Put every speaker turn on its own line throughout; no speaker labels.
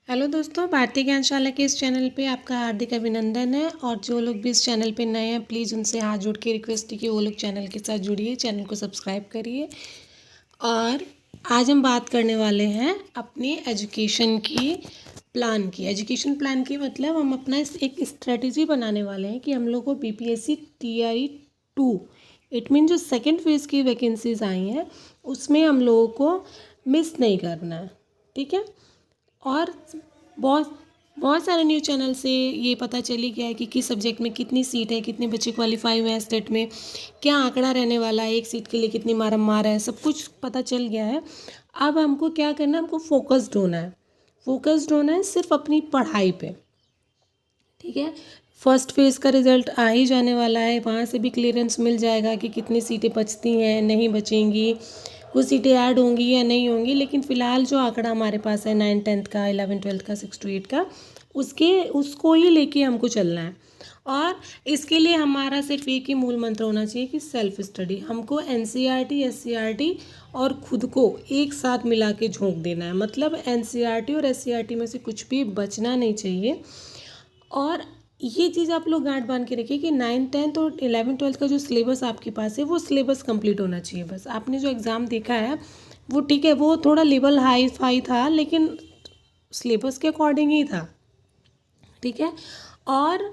Hello दोस्तों, भारतीय ज्ञानशाला के इस चैनल पे आपका हार्दिक अभिनंदन है। और जो लोग भी इस चैनल पे नए हैं, प्लीज़ उनसे हाथ जोड़ के रिक्वेस्ट है कि वो लोग चैनल के साथ जुड़िए, चैनल को सब्सक्राइब करिए। और आज हम बात करने वाले हैं अपनी एजुकेशन प्लान की मतलब हम अपना एक स्ट्रेटजी बनाने वाले हैं कि हम लोग को बीपीएससी टीआई 2 इट मीन जो सेकेंड फेज़ की वैकेंसीज आई हैं उसमें हम लोगों को मिस नहीं करना है। ठीक है। और बहुत बहुत सारे न्यूज़ चैनल से ये पता चली गया है कि किस सब्जेक्ट में कितनी सीट है, कितने बच्चे क्वालिफाई हुए हैं स्टेट में, क्या आंकड़ा रहने वाला है, एक सीट के लिए कितनी मार मार है, सब कुछ पता चल गया है। अब हमको क्या करना है, हमको फोकस्ड होना है सिर्फ अपनी पढ़ाई पे। ठीक है। फर्स्ट फेज़ का रिज़ल्ट आ ही जाने वाला है, वहाँ से भी क्लियरेंस मिल जाएगा कि कितनी सीटें बचती हैं, नहीं बचेंगी, कुछ सीटें ऐड होंगी या नहीं होंगी। लेकिन फ़िलहाल जो आंकड़ा हमारे पास है 9th-10th का, 11th-12th का, 6 to 8 का, उसको ही लेके हमको चलना है। और इसके लिए हमारा सिर्फ एक ही मूल मंत्र होना चाहिए कि सेल्फ स्टडी। हमको एनसीईआरटी, एससीईआरटी और खुद को एक साथ मिला के झोंक देना है। मतलब एनसीईआरटी और एससीईआरटी में से कुछ भी बचना नहीं चाहिए। और ये चीज़ आप लोग गांठ बांध के रखिए कि 9th-10th और 11th-12th का जो सिलेबस आपके पास है वो सिलेबस कंप्लीट होना चाहिए। बस आपने जो एग्ज़ाम देखा है वो ठीक है, वो थोड़ा लेवल हाई फाई था लेकिन सिलेबस के अकॉर्डिंग ही था। ठीक है। और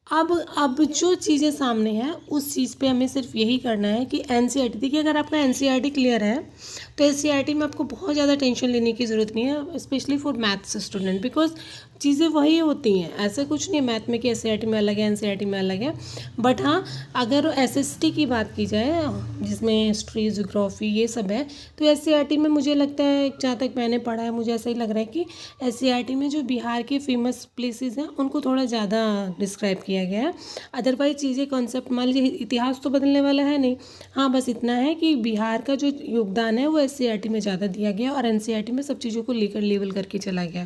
अब जो चीज़ें सामने हैं उस चीज़ पे हमें सिर्फ यही करना है कि एनसीईआरटी, देखिए अगर आपका एनसीईआरटी क्लियर है तो एससीईआरटी में आपको बहुत ज़्यादा टेंशन लेने की ज़रूरत नहीं है, specially for maths student, because चीज़ें वही होती हैं। ऐसा कुछ नहीं है मैथ में कि एससीईआरटी में अलग है, एनसीईआरटी में अलग है। बट हाँ, अगर एसएसटी की बात की जाए जिसमें हिस्ट्री, ज्योग्राफी ये सब है, तो एससीईआरटी में मुझे लगता है, जहाँ तक मैंने पढ़ा है मुझे ऐसा ही लग रहा है कि एससीईआरटी में जो बिहार के फेमस प्लेसेस हैं उनको थोड़ा ज़्यादा डिस्क्राइब किया गया है। अदरवाइज चीज़ें कॉन्सेप्ट, मान लीजिए इतिहास तो बदलने वाला है नहीं। हाँ, बस इतना है कि बिहार का जो योगदान है वो एससीईआरटी में ज़्यादा दिया गया और एनसीईआरटी में सब चीज़ों को लेकर लेवल करके चला गया।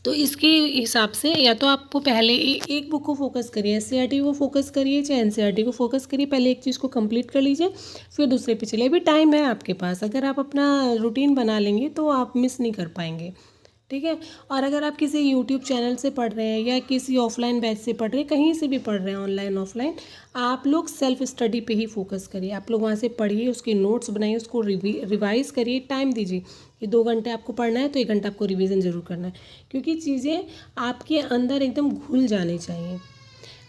तो इसके हिसाब से या तो आपको पहले एक बुक को फोकस करिए, एससीईआरटी को फोकस करिए चाहे एनसीईआरटी को फोकस करिए। पहले एक चीज़ को कंप्लीट कर लीजिए, फिर दूसरे पे चलिए। अभी टाइम है आपके पास, अगर आप अपना रूटीन बना लेंगे तो आप मिस नहीं कर पाएंगे। ठीक है। और अगर आप किसी यूट्यूब चैनल से पढ़ रहे हैं या किसी ऑफलाइन बैच से पढ़ रहे हैं, कहीं से भी पढ़ रहे हैं, ऑनलाइन ऑफलाइन, आप लोग सेल्फ स्टडी पे ही फोकस करिए। आप लोग वहाँ से पढ़िए, उसके नोट्स बनाइए, उसको रिवाइज करिए, टाइम दीजिए कि 2 घंटे आपको पढ़ना है तो 1 घंटा आपको रिवीजन ज़रूर करना है। क्योंकि चीज़ें आपके अंदर एकदम घुल जानी चाहिए।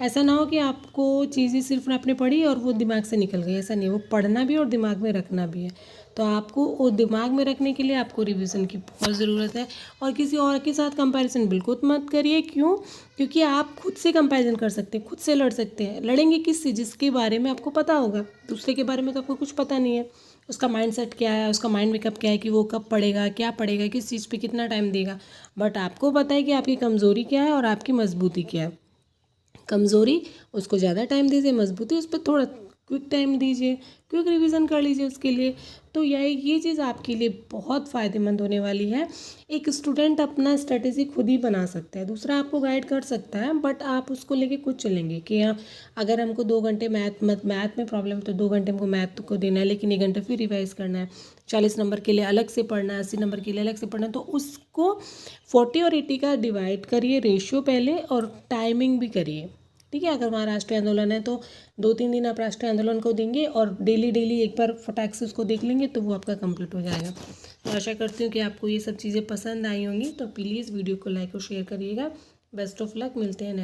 ऐसा ना हो कि आपको चीज़ें सिर्फ आपने पढ़ी और वो दिमाग से निकल गई, ऐसा नहीं। वो पढ़ना भी और दिमाग में रखना भी है। तो आपको वो दिमाग में रखने के लिए आपको रिवीजन की बहुत ज़रूरत है। और किसी और के साथ कंपैरिजन बिल्कुल मत करिए। क्यों? क्योंकि आप खुद से कंपैरिजन कर सकते हैं, खुद से लड़ सकते हैं। लड़ेंगे किससे? जिसके बारे में आपको पता होगा। दूसरे के बारे में तो आपको कुछ पता नहीं है। उसका माइंडसेट क्या है, उसका माइंड मेकअप क्या है, कि वो कब पढ़ेगा, क्या पढ़ेगा, किस चीज़ पे कितना टाइम देगा। बट आपको पता है कि आपकी कमज़ोरी क्या है और आपकी मजबूती क्या है। कमज़ोरी उसको ज़्यादा टाइम दीजिए, मजबूती उस पर थोड़ा क्विक टाइम दीजिए, क्विक रिवीजन कर लीजिए उसके लिए। तो ये चीज़ आपके लिए बहुत फ़ायदेमंद होने वाली है। एक स्टूडेंट अपना स्ट्रेटेजी खुद ही बना सकता है, दूसरा आपको गाइड कर सकता है, बट आप उसको लेके खुद चलेंगे कि हाँ, अगर हमको 2 घंटे मैथ में प्रॉब्लम तो 2 घंटे हमको मैथ को देना है, लेकिन 1 घंटा फिर रिवाइज करना है। 40 नंबर के लिए अलग से पढ़ना है, 80 नंबर के लिए अलग से पढ़ना है। तो उसको 40 और 80 का डिवाइड करिए रेशियो पहले, और टाइमिंग भी करिए। ठीक है। अगर वहाँ राष्ट्रीय आंदोलन है तो 2-3 दिन आप राष्ट्रीय आंदोलन को देंगे और डेली एक बार फटाक से उसको देख लेंगे तो वो आपका कंप्लीट हो जाएगा। तो आशा करती हूँ कि आपको ये सब चीज़ें पसंद आई होंगी। तो प्लीज़ वीडियो को लाइक और शेयर करिएगा। बेस्ट ऑफ लक, मिलते हैं नेक्स्ट।